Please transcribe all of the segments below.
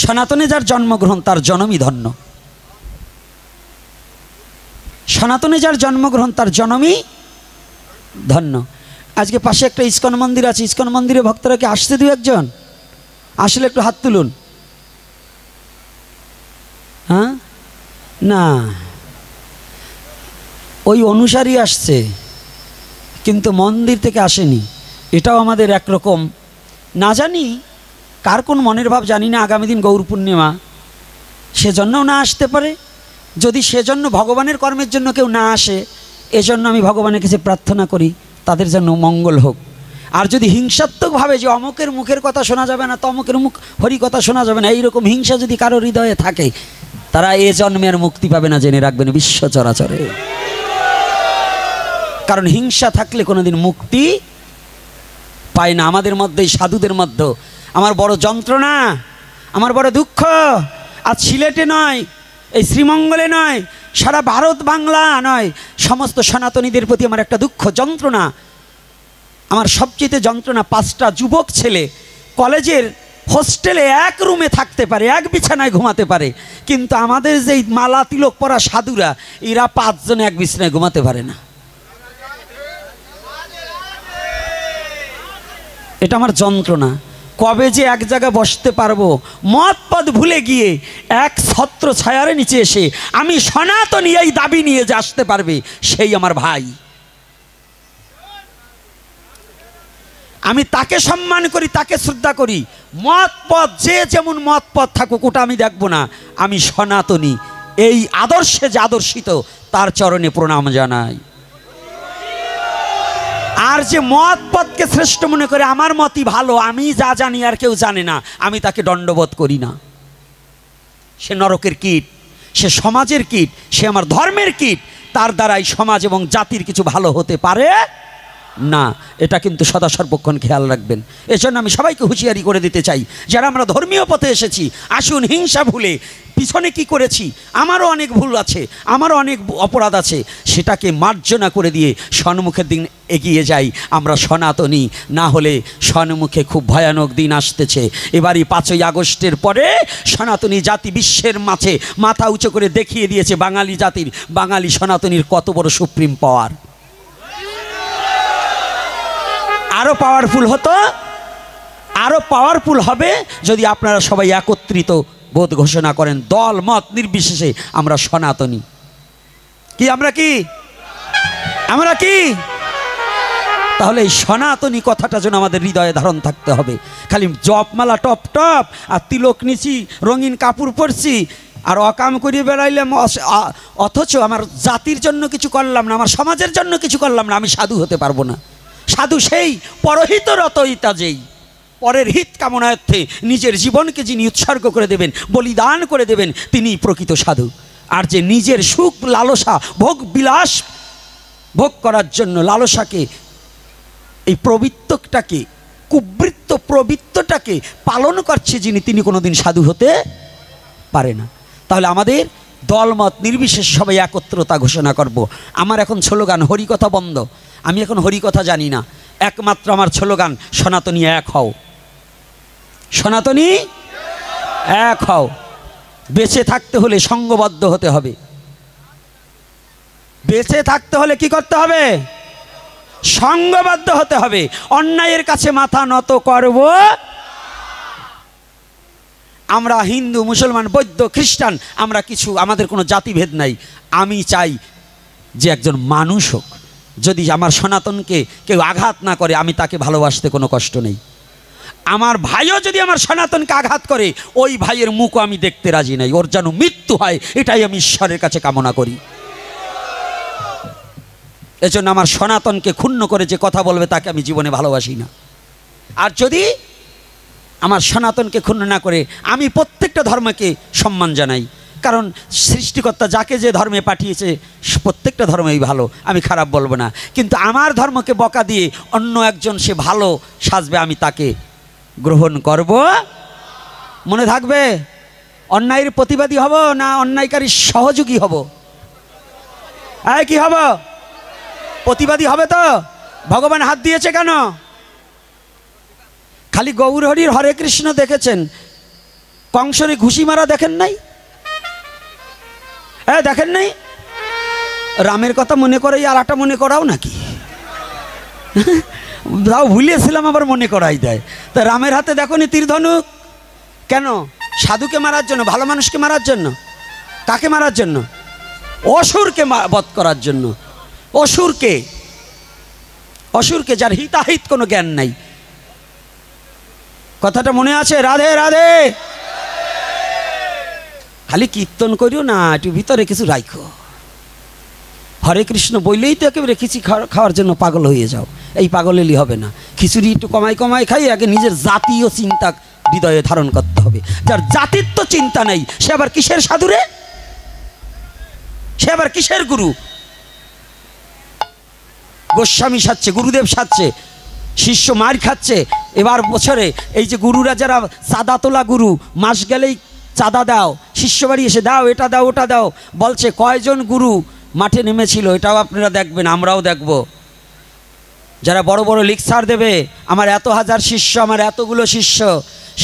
সনাতনে যার জন্মগ্রহণ তার জনমই ধন্য। সনাতনে যার জন্মগ্রহণ তার জনমই ধন্য। আজকে পাশে একটা ইস্কন মন্দির আছে, ইস্কন মন্দিরে ভক্তরা কি আসছে? দু একজন আসলে একটু হাত তুলুন। হ্যাঁ, না, ওই অনুসারী আসছে কিন্তু মন্দির থেকে আসেনি। এটাও আমাদের একরকম, না জানি কার কোন মনের ভাব জানি না। আগামী দিন গৌর পূর্ণিমা, সেজন্যও না আসতে পারে। যদি সেজন্য ভগবানের কর্মের জন্য কেউ না আসে, এজন্য আমি ভগবানের কাছে প্রার্থনা করি তাদের জন্য মঙ্গল হোক। আর যদি হিংসাত্মকভাবে যে অমুকের মুখের কথা শোনা যাবে না, তমুকের মুখ হরি কথা শোনা যাবে না, এইরকম হিংসা যদি কারো হৃদয়ে থাকে, তারা এ জন্মে আর মুক্তি পাবে না, জেনে রাখবেন বিশ্ব চরাচরে। কারণ হিংসা থাকলে কোনোদিন মুক্তি পায় না। আমাদের মধ্যে, সাধুদের মধ্যে আমার বড় যন্ত্রণা, আমার বড় দুঃখ। আজ সিলেটে নয়, এই শ্রীমঙ্গলে নয়, সারা ভারত বাংলা নয়, সমস্ত সনাতনীদের প্রতি আমার একটা দুঃখ, যন্ত্রণা। আমার সবচেয়ে যন্ত্রণা, 5টা যুবক ছেলে কলেজের হোস্টেলে এক রুমে থাকতে পারে, এক বিছানায় ঘুমাতে পারে, কিন্তু আমাদের যেই মালা তিলক পরা সাধুরা, এরা 5 জন এক বিছানায় ঘুমাতে পারে না। এটা আমার যন্ত্রণা। কবে যে এক জায়গায় বসতে পারবো, মত পদ ভুলে গিয়ে এক ছত্র ছায়ার নিচে এসে আমি সনাতনী এই দাবি নিয়ে যে আসতে পারবে, সেই আমার ভাই। আমি তাকে সম্মান করি, তাকে শ্রদ্ধা করি। মত পথ যে যেমন মত পথ থাকুক, ওটা আমি দেখব না। আমি সনাতনী, এই আদর্শে যে আদর্শিত, তার চরণে প্রণাম জানাই। আর যে মত পথকে শ্রেষ্ঠ মনে করে আমার মতই ভালো, আমি যা জানি আর কেউ জানে না, আমি তাকে দণ্ডবোধ করি না। সে নরকের কীট, সে সমাজের কীট, সে আমার ধর্মের কীট। তার দ্বারাই সমাজ এবং জাতির কিছু ভালো হতে পারে না। এটা কিন্তু সদা সর্বক্ষণ খেয়াল রাখবেন। এজন্য আমি সবাইকে হুঁশিয়ারি করে দিতে চাই, যারা আমরা ধর্মীয় পথে এসেছি, আসুন হিংসা ভুলে, পিছনে কি করেছি, আমারও অনেক ভুল আছে, আমারও অনেক অপরাধ আছে, সেটাকে মার্জনা করে দিয়ে সম্মুখের দিন এগিয়ে যাই। আমরা সনাতনী, না হলে সম্মুখে খুব ভয়ানক দিন আসতেছে। এবারই 5ই আগস্টের পরে সনাতনী জাতি বিশ্বের মাঝে মাথা উঁচু করে দেখিয়ে দিয়েছে বাঙালি জাতির, বাঙালি সনাতনীর কত বড় সুপ্রিম পাওয়ার। আরো পাওয়ারফুল হতো, আরো পাওয়ারফুল হবে যদি আপনারা সবাই একত্রিত বোধ ঘোষণা করেন, দল মত নির্বিশেষে আমরা সনাতনী। কি আমরা কি? আমরা কি? তাহলে এই সনাতনী কথাটা যেন আমাদের হৃদয়ে ধারণ থাকতে হবে। খালি জপমালা টপ টপ আর তিলক নিছি, রঙিন কাপড় পরছি আর অকাম করিয়ে বেড়াইলাম, অথচ আমার জাতির জন্য কিছু করলাম না, আমার সমাজের জন্য কিছু করলাম না, আমি সাধু হতে পারবো না। সাধু সেই পরহিতরত ইতা, যেই পরের হিত কামনার্থে নিজের জীবনকে যিনি উৎসর্গ করে দেবেন, বলিদান করে দেবেন, তিনি প্রকৃত সাধু। আর যে নিজের সুখ লালসা ভোগ বিলাস ভোগ করার জন্য লালসাকে, এই প্রবৃত্তটাকে, কুবৃত্ত প্রবৃত্তটাকে পালন করছে যিনি, তিনি কোনোদিন সাধু হতে পারে না। তাহলে আমাদের দলমত নির্বিশেষে সবাই একত্রতা ঘোষণা করব। আমার এখন স্লোগান হরিকথা বন্ধ। আমি এখন হরিকথা জানি না, একমাত্র আমার স্লোগান সনাতনী এক হও, সনাতনী এক হও। বেঁচে থাকতে হলে সঙ্গবদ্ধ হতে হবে। বেঁচে থাকতে হলে কি করতে হবে? সঙ্গবদ্ধ হতে হবে। অন্যায়ের কাছে মাথা নত করব। আমরা হিন্দু, মুসলমান, বৌদ্ধ, খ্রিস্টান, আমরা কিছু, আমাদের কোনো জাতিভেদ নাই। আমি চাই যে একজন মানুষ হোক, যদি আমার সনাতনকে কেউ আঘাত না করে, আমি তাকে ভালোবাসতে কোনো কষ্ট নেই। আমার ভাইও যদি আমার সনাতনকে আঘাত করে, ওই ভাইয়ের মুখও আমি দেখতে রাজি নাই, ওর যেন মৃত্যু হয়, এটাই আমি ঈশ্বরের কাছে কামনা করি। এজন্য আমার সনাতনকে ক্ষুণ্ণ করে যে কথা বলবে, তাকে আমি জীবনে ভালোবাসি না। আর যদি আমার সনাতনকে ক্ষুণ্ণ না করে, আমি প্রত্যেকটা ধর্মকে সম্মান জানাই। কারণ সৃষ্টিকর্তা যাকে যে ধর্মে পাঠিয়েছে, প্রত্যেকটা ধর্মই ভালো, আমি খারাপ বলবো না। কিন্তু আমার ধর্মকে বকা দিয়ে অন্য একজন সে ভালো সাজবে, আমি তাকে গ্রহণ করব। মনে থাকবে, অন্যায়ের প্রতিবাদী হব না অন্যায়কারীর সহযোগী হব? কি হব? প্রতিবাদী হবে তো? ভগবান হাত দিয়েছে কেন? খালি গৌর হরির হরে কৃষ্ণ দেখেছেন, কংসরে ঘুষি মারা দেখেন নাই? হ্যাঁ দেখেন নাই? রামের কথা মনে করে আর একটা মনে করাও নাকি? তাও ভুলিয়েছিলাম আবার মনে করাই দেয়। তা রামের হাতে দেখো নি তীর ধনুক, কেন? সাধুকে মারার জন্য, ভালো মানুষকে মারার জন্য। কাকে মারার জন্য? অসুরকে বধ করার জন্য। অসুরকে, অসুরকে যার হিতাহিত কোনো জ্ঞান নাই। কথাটা মনে আছে? রাধে রাধে। খালি কীর্তন করিও না, একটু ভিতরে কিছু রাখো। হরে কৃষ্ণ বললেই তো একেবারে খিচুড়ি খাওয়ার জন্য পাগল হয়ে যাও। এই পাগল এলি হবে না। খিচুড়ি একটু কমাই কমাই খাই, আগে নিজের জাতীয় চিন্তা হৃদয়ে ধারণ করতে হবে। যার জাতির তো চিন্তা নেই, সে আবার কিসের সাধুরে? সে আবার কিসের গুরু? গোস্বামী সাজছে, গুরুদেব সাজছে, শিষ্য মার খাচ্ছে। এবার বছরে এই যে গুরুরা যারা চাঁদা তোলা গুরু, মাস গেলেই চাঁদা দাও, শিষ্য বাড়ি এসে দাও, এটা দাও ওটা দাও বলছে। কয়জন গুরু মাঠে নেমেছিল এটাও আপনারা দেখবেন, আমরাও দেখব। যারা বড় বড় লেকচার দেবে, আমার এত হাজার শিষ্য, আমার এতগুলো শিষ্য,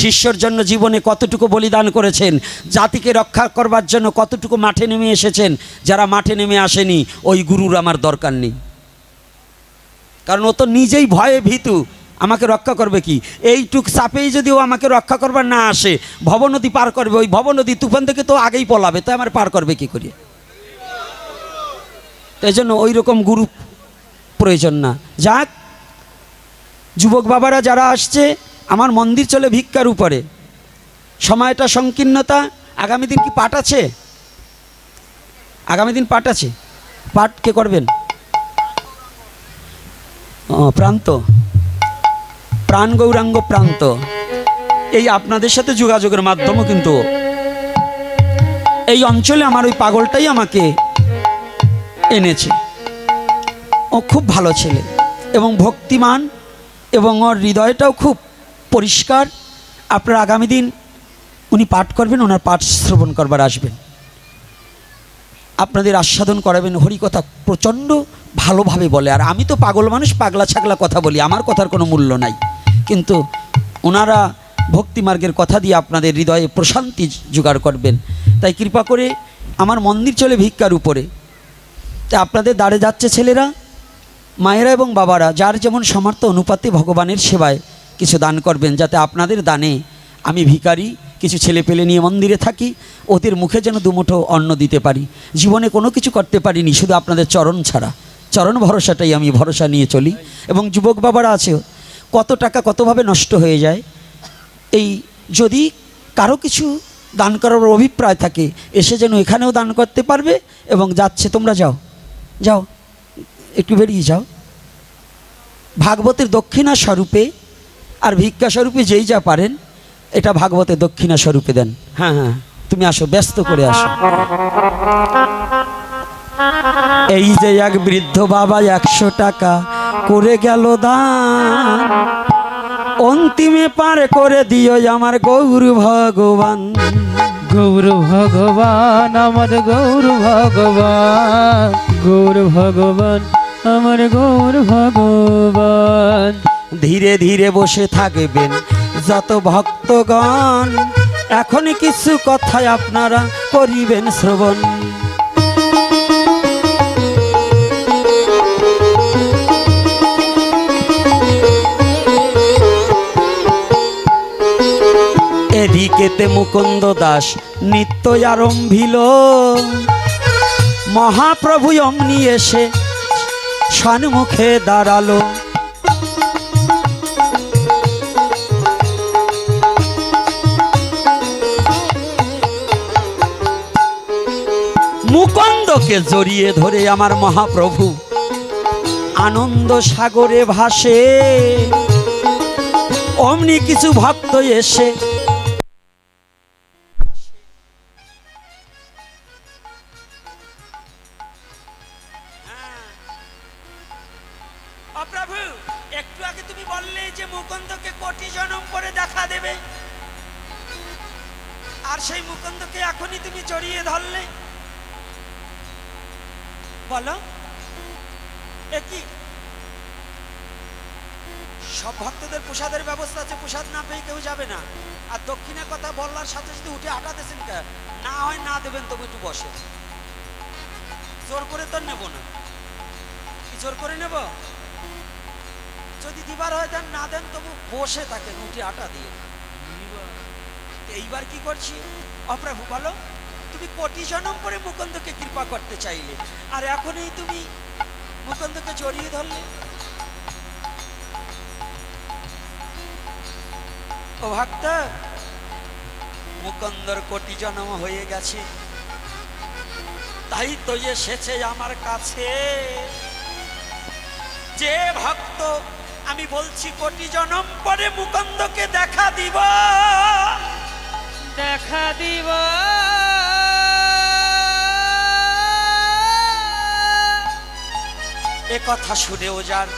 শিষ্যর জন্য জীবনে কতটুকু বলিদান করেছেন, জাতিকে রক্ষা করবার জন্য কতটুকু মাঠে নেমে এসেছেন। যারা মাঠে নেমে আসেনি ওই গুরুর আমার দরকার নেই, কারণ ও তো নিজেই ভয়ে ভীতু। আমাকে রক্ষা করবে কি? এইটুক চাপেই যদি ও আমাকে রক্ষা করবার না আসে, ভবনদী পার করবে, ওই ভবনদী তুফান থেকে তো আগেই পলাবে, তো আমার পার করবে কি করে? এই জন্য ওই রকম গুরু প্রয়োজন না। যাক, যুবক বাবারা যারা আসছে, আমার মন্দির চলে ভিক্ষার উপরে, সময়টা সংকীর্ণতা। আগামী দিন কি পাঠ আছে? আগামী দিন পাঠ আছে। পাঠ কে করবেন? প্রান্ত, প্রাণ গৌরাঙ্গ প্রান্ত। এই আপনাদের সাথে যোগাযোগের মাধ্যমও কিন্তু এই অঞ্চলে আমার ওই পাগলটাই আমাকে এনেছে। ও খুব ভালো ছেলে এবং ভক্তিমান, এবং ওর হৃদয়টাও খুব পরিষ্কার। আপনারা আগামী দিন উনি পাঠ করবেন, ওনার পাঠ শ্রবণ করবার আসবেন, আপনাদের আস্বাদন করাবেন। হরিকথা প্রচণ্ড ভালোভাবে বলে। আর আমি তো পাগল মানুষ, পাগলা ছাগলা কথা বলি, আমার কথার কোনো মূল্য নাই, কিন্তু ওনারা ভক্তিমার্গের কথা দিয়ে আপনাদের হৃদয়ে প্রশান্তি জোগাড় করবেন। তাই কৃপা করে আমার মন্দির চলে ভিক্ষার উপরে। তাই আপনাদের দাঁড়ে যাচ্ছে ছেলেরা, মায়েরা এবং বাবারা, যার যেমন সামর্থ্য অনুপাতে ভগবানের সেবায় কিছু দান করবেন, যাতে আপনাদের দানে আমি ভিখারি কিছু ছেলে পেলে নিয়ে মন্দিরে থাকি, ওদের মুখে যেন দুমুঠো অন্ন দিতে পারি। জীবনে কোনো কিছু করতে পারিনি শুধু আপনাদের চরণ ছাড়া, চরণ ভরসাটাই আমি ভরসা নিয়ে চলি। এবং যুবক বাবারা আছে, কত টাকা কতভাবে নষ্ট হয়ে যায়। এই যদি কারো কিছু দান করার অভিপ্রায় থাকে, এসে যেন এখানেও দান করতে পারবে। এবং যাচ্ছে, তোমরা যাও যাও, একটু বেরিয়ে যাও। ভাগবতের দক্ষিণা স্বরূপে আর ভিক্ষা স্বরূপে যেই যা পারেন, এটা ভাগবতের দক্ষিণা স্বরূপে দেন। হ্যাঁ হ্যাঁ, তুমি আসো, ব্যস্ত করে আসো। এই যে এক বৃদ্ধ বাবা 100 টাকা করে গেল দান, অন্তিমে পার করে দিও আমার গৌর ভগবান। গৌর ভগবান আমার গৌর ভগবান, গৌর ভগবান আমার গৌর ভগবান। ধীরে ধীরে বসে থাকবেন যত ভক্তগণ, এখন কিছু কথায় আপনারা করিবেন শ্রবণ। এদিকেতে মুকুন্দ দাস নিত্য আরম্ভিল, মহাপ্রভু অমনি এসে সম্মুখে দাঁড়ালো। মুকুন্দকে জড়িয়ে ধরে আমার মহাপ্রভু আনন্দ সাগরে ভাসে। অমনি কিছু ভক্ত এসে প্রভু, একটু আগে তুমি বললে যে মুকুন্দকে কোটি জনম পরে দেখা দেবে, আর সেই মুকুন্দকে এখনই তুমি জড়িয়ে ধরলে। বলো একই সব ভক্তদের প্রসাদের ব্যবস্থা আছে, প্রসাদ না পেয়ে কেউ যাবে না। আর দক্ষিণের কথা বলার সাথে সাথে উঠে হাঁটা দিয়েছেন কে? না হয় না দেবেন, তবু একটু বসে। জোর করে তো নেব না, কি জোর করে নেব? যদি দিবার হয় দেন, না দেন তবু বসে থাকেন উঠে হাঁটা দিয়ে। এইবার কি করছি? অপ্রভু বলো, তুমি কোটি জনম পরে মুকুন্দকে কৃপা করতে চাইলে, আর এখনই তুমি মুকুন্দকে জড়িয়ে ধরলে। ও ভক্ত, মুকুন্দর কোটি জন্ম হয়ে গেছে, তাই তো এসেছে আমার কাছে। যে ভক্ত আমি বলছি কোটি জন্ম পরে মুকুন্দকে দেখা দিব, দেখা দিব, এ কথা শুনেও যার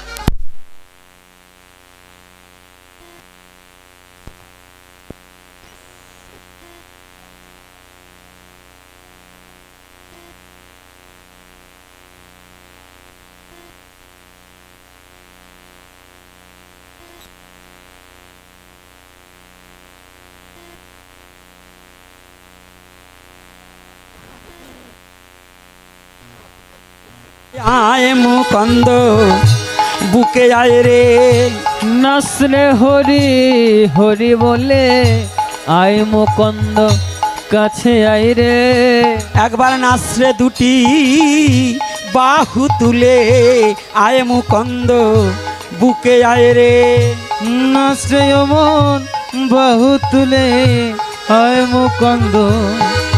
আয় মুকুন্দ বুকে আয় রে, নাচলে হরি হরি বলে, আয় মুকুন্দ কাছে আয় রে। একবার নাচরে দুটি বাহু তুলে, আয় মুকুন্দ বুকে আয় রে। নাচরে মন বাহু তুলে, আয় মুকুন্দ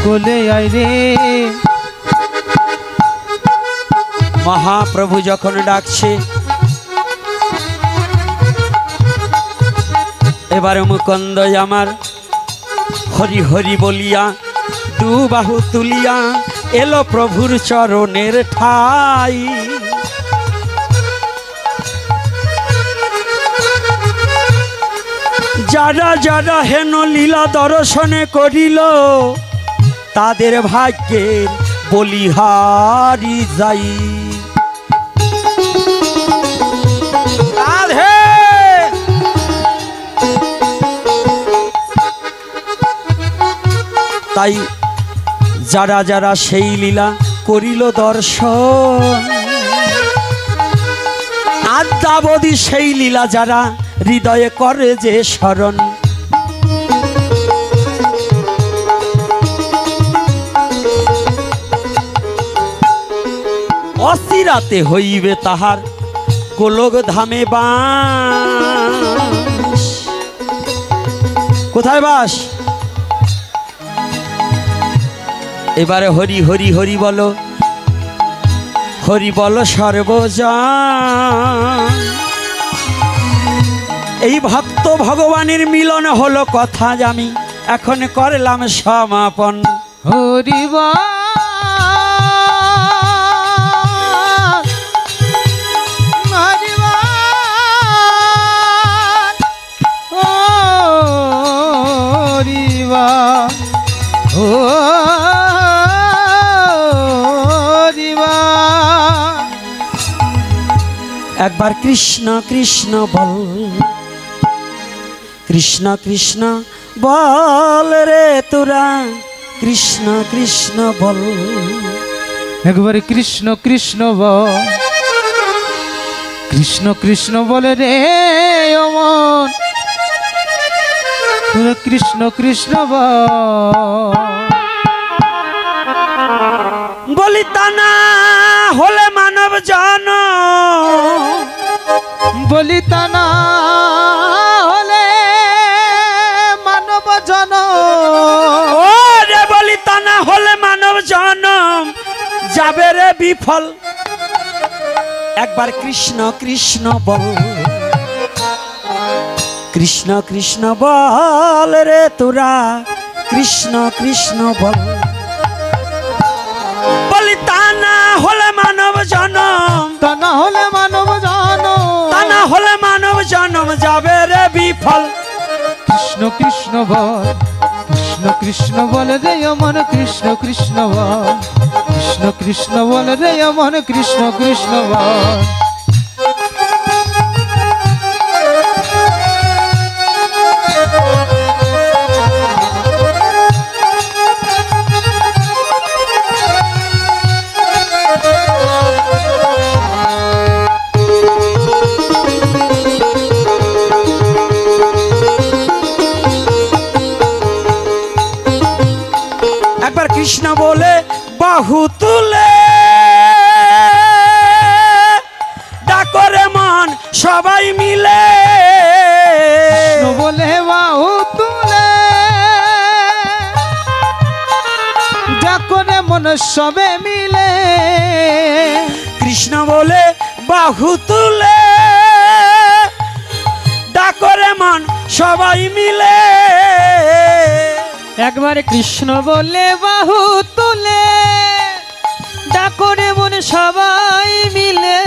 কোলে আয় রে। মহাপ্রভু যখন ডাকছে, এবার মুকুন্দ আমার হরি হরি বলিয়া দু বাহু তুলিয়া এলো প্রভুর চরণের ঠাই। যারা যারা হেন লীলা দর্শনে করিল, তাদের ভাগ্যের বলিহারি যাই। রাধে তাই যারা যারা সেই লীলা করিল দর্শন, আদ্যাবধি সেই লীলা যারা হৃদয়ে করে যে স্মরণ, অচিরাতে হইবে তাহার গোলক ধামে বাস। কোথায় বাস? এবারে হরি হরি হরি বলো, হরি বলো সর্বজন। এই ভক্ত ভগবানের মিলন হলো কথা আমি এখন করলাম সমাপন। হরি একবার কৃষ্ণ কৃষ্ণ বল, কৃষ্ণ কৃষ্ণ বল রে তোরা, কৃষ্ণ কৃষ্ণ বল। একবার কৃষ্ণ কৃষ্ণ বল, কৃষ্ণ কৃষ্ণ বলে রে অমন, তোরা কৃষ্ণ কৃষ্ণ বল। বলি তা না হলে মানব জন, বলি তা না হলে মানব জন, ও রে বলি তা না হলে মানব জনম যাবে রে বিফল। একবার কৃষ্ণ কৃষ্ণ বল, কৃষ্ণ কৃষ্ণ বল রে তোরা, কৃষ্ণ কৃষ্ণ বল। বলি তা না হলে মানব জনম, তা না হলে মানব জন, তা না হলে মানব জনম যাবে রে বিফল। কৃষ্ণ কৃষ্ণ বল, কৃষ্ণ কৃষ্ণ বল রে অমন, কৃষ্ণ কৃষ্ণ বল, কৃষ্ণ কৃষ্ণ বল রে অমন, কৃষ্ণ কৃষ্ণ বল। একবার কৃষ্ণ বলে বাহু তুলে ডাকরে মন সবাই মিলে, কৃষ্ণ বলে বাহু তুলে ডাকরে মন সবে মিলে, কৃষ্ণ বলে বাহু তুলে ডাকরে মন সবাই মিলে। একবার কৃষ্ণ বলে বাহু তুলে ডাকরে মন সবাই মিলে,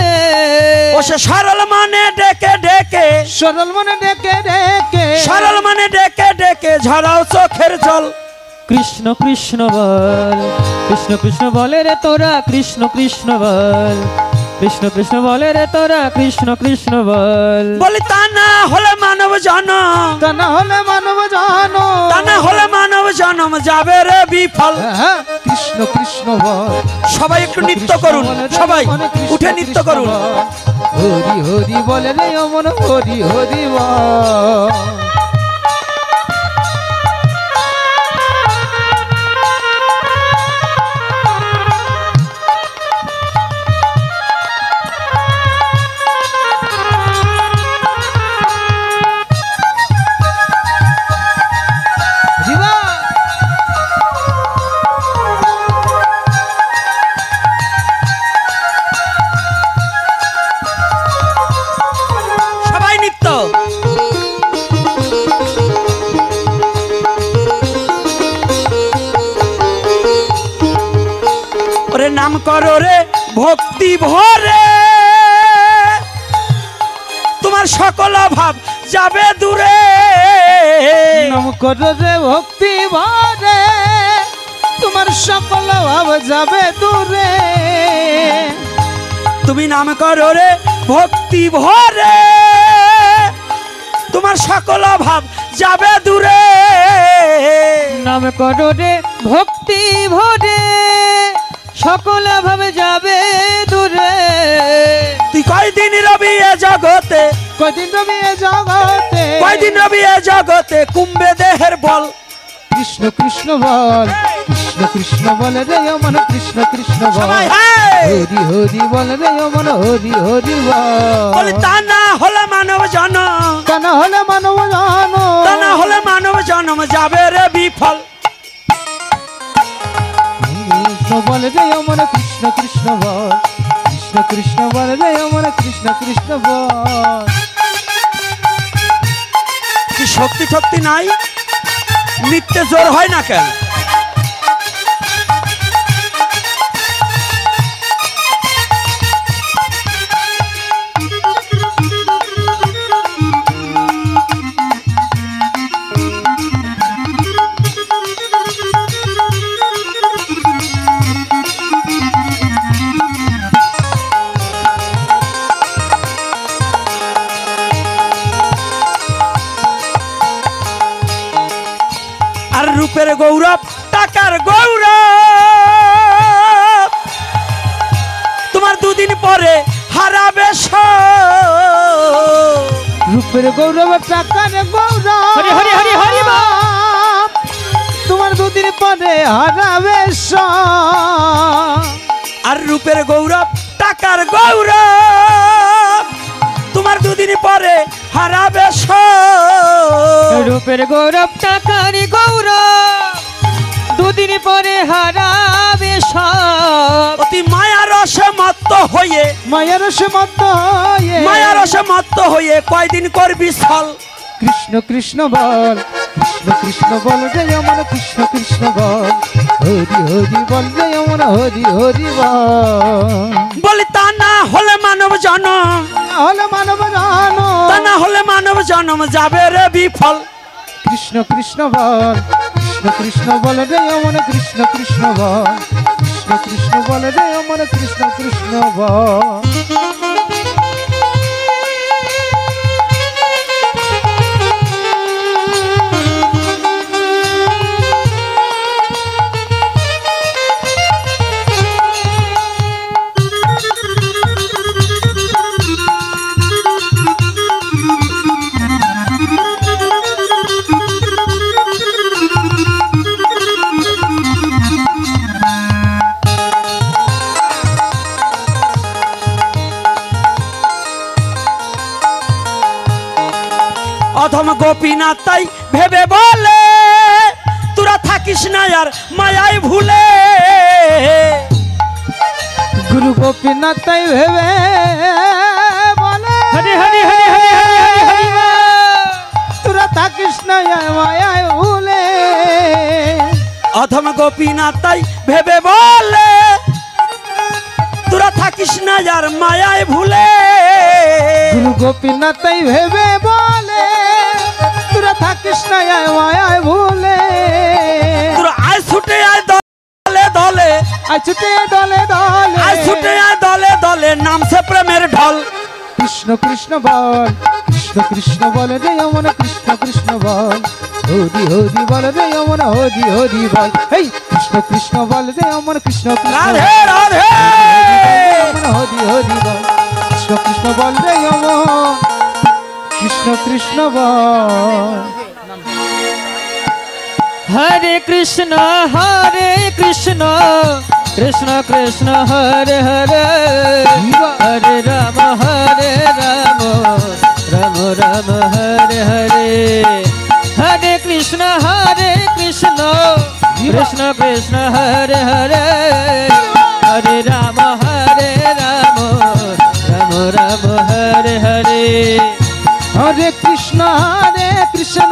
ও সে সরল মানে ডেকে ডেকে, সরল মনে ডেকে ডেকে, সরল মানে ডেকে ডেকে ঝরাও চোখের জল। কৃষ্ণ কৃষ্ণ বল, কৃষ্ণ কৃষ্ণ বলে রে তোরা, কৃষ্ণ কৃষ্ণ বল, কৃষ্ণ কৃষ্ণ বলে রে তোরা, কৃষ্ণ কৃষ্ণ বল। বলি তা না হলে মানব জনম, তা না হলে মানব জানো, তা না হলে মানব জনম যাবে রে বিফল। হ্যাঁ, কৃষ্ণ কৃষ্ণ বল, সবাই একটু নৃত্য করুন, সবাই উঠে নৃত্য করুন। হরি হরি বলে রে অমন, হরি হরি বল। সবাই নৃত্য। ওরে নাম করো রে ভক্তি ভরে, তোমার সকল অভাব যাবে দূরে। নাম করো রে ভক্তি ভরে, তোমার সকল ভাব যাবে দূরে। তুমি নাম করো রে ভক্তি ভরে, তোমার সকল অভাব যাবে দূরে। নাম করো রে ভক্তি ভরে সকল ভাবে যাবে দূরে। তুই কয়দিন রবি এ জগতে, কদিন রবি এ জগতে, কয়দিন রবি এ জগতে কুম্ভে দেহের বল। কৃষ্ণ কৃষ্ণ বল, কৃষ্ণ কৃষ্ণ বল রে অমন, কৃষ্ণ কৃষ্ণ বল। সবাই হায়। হরি হরি বল রে অমন, হরি হরি বলি বল। তা না হলে মানব জনম, তা না হলে মানব জানো, তা না হলে মানব জনম যাবে রে বিফল। কৃষ্ণ বল রে অমন, কৃষ্ণ কৃষ্ণ বল, কৃষ্ণ কৃষ্ণ বল রে অমন, কৃষ্ণ কৃষ্ণ বল। কি শক্তি শক্তি নাই, নৃত্যে জোর হয় না কেন? আর রূপের গৌরব টাকার গৌরব তোমার দুদিন পরে হারাবে সব। রূপের গৌরব টাকার গৌরব, হরি হরি হরি হরি বল। তোমার দুদিন পরে হারাবে সব। আর রূপের গৌরব টাকার গৌরব তোমার দুদিন পরে হারাবে সব। রূপের গৌরব টাকার গৌরব দুদিন পরে হারাবে সব। অতি মায়া রসে মত্ত হয়ে, মায়ের সমত মায়া রসে মত্ত হয়ে কয়দিন করবি ছল। কৃষ্ণ কৃষ্ণ বল, কৃষ্ণ কৃষ্ণ বল রে অমন, কৃষ্ণ কৃষ্ণ বল। হরি হরি বল রে অমন, হরি হরি বল। বলি তা না হলে মানব জনম, হলে মানব জানো, তা না হলে মানব জনম যাবে রে বিফল। কৃষ্ণ কৃষ্ণ বল, কৃষ্ণ কৃষ্ণ বল রে অমন, কৃষ্ণ কৃষ্ণ বল, কৃষ্ণ কৃষ্ণ বল রে অমন, কৃষ্ণ কৃষ্ণ বল। গোপীনাথ তাই ভেবে বলে তোরা থাকিস না আর মায়ায় ভুলে। গুরু গোপীনাথ তাই ভেবে বলে হরি হরি হরি হরি হরি হরি হরি বল। তোরা থাকিস না মায়ায় ভুলে। অধম গোপীনাথ তাই ভেবে বলে তোরা থাকিস না আর মায়ায় ভুলে। গুরু গোপীনাথ তাই ভেবে বলে তোরা থাকিস না মায়ায় ভুলে। তোরা আয় ছুটে আয় দলে দলে, আয় ছুটে দলে দলে, আয় ছুটে আয় দলে দলে, নামছে প্রেমের ঢল। কৃষ্ণ কৃষ্ণ বল, কৃষ্ণ কৃষ্ণ বল রে অমন, কৃষ্ণ কৃষ্ণ বল। হরি হরি বল রে অমন, হরি হরি বল। এই কৃষ্ণ কৃষ্ণ বল রে অমন, কৃষ্ণ কৃষ্ণ রাধে রাধে অমন, হরি হরি বল। কৃষ্ণ কৃষ্ণ বল রে অমন, কৃষ্ণ কৃষ্ণ বল। হরে কৃষ্ণ কৃষ্ণ কৃষ্ণ হরে হরে, হরে রাম রাম রাম হরে হরে। হরে কৃষ্ণ কৃষ্ণ কৃষ্ণ হরে হরে, হরে রাম রাম রাম হরে হরে। হরে কৃষ্ণ কৃষ্ণ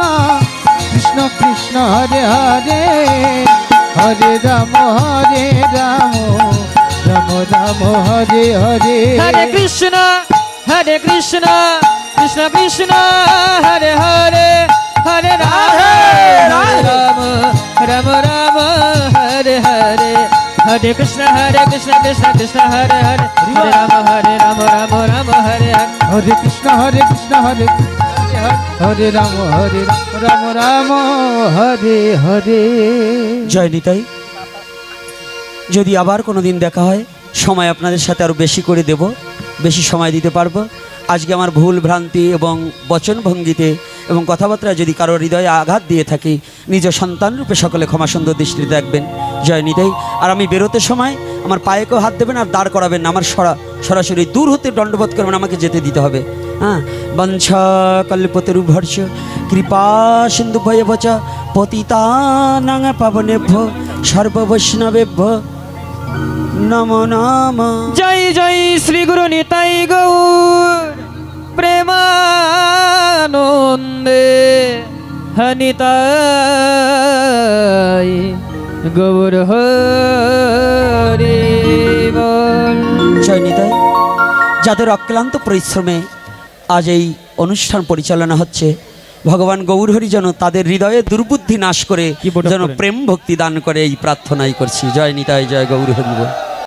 কৃষ্ণ হরে হরে, হরে রাম রাম রাম হরে হরে। হরে কৃষ্ণ কৃষ্ণ কৃষ্ণ হরে হরে, হরে রাম রাম রাম হরে হরে। হরে কৃষ্ণ কৃষ্ণ কৃষ্ণ হরে হরে, হরে রাম রাম রাম হরে হরে। হরে কৃষ্ণ হরে হরে রাম রাম রাম হরে হরে। জয় নিতাই। যদি আবার কোনো দিন দেখা হয়, সময় আপনাদের সাথে আরও বেশি করে দেব, বেশি সময় দিতে পারবো। আজকে আমার ভুল ভ্রান্তি এবং বচনভঙ্গিতে এবং কথাবার্তায় যদি কারো হৃদয়ে আঘাত দিয়ে থাকি, নিজ সন্তান রূপে সকলে ক্ষমা সুন্দর দৃষ্টিতে দেখবেন। জয় নিতাই। আর আমি বেরোতে সময় আমার পায়েকেও হাত দেবেন আর দাঁড় করাবেন না, আমার সরাসরি দূর হতে দণ্ডবোধ করবেন, আমাকে যেতে দিতে হবে। হ্যাঁ, বঞ্ছা কল্পতরুভর্ষ কৃপা সিন্ধু ভয়বচ পতিতানাং পাবনেভ্য সর্ববৈষ্ণবেভ্য নমো নমঃ। জয় জয় শ্রী গুরু নিতাই গৌর প্রেমানন্দে, হনিতাই গৌর হরি বল। জয় নিতাই। যাদের অক্লান্ত পরিশ্রমে আজ এই অনুষ্ঠান পরিচালনা হচ্ছে, ভগবান গৌরহরি যেন তাদের হৃদয়ে দুর্বুদ্ধি নাশ করে কি বটে যেন করেন। প্রেম ভক্তি দান করে, এই প্রার্থনাই করছি। জয় নিতাই, জয় গৌরহরি বল।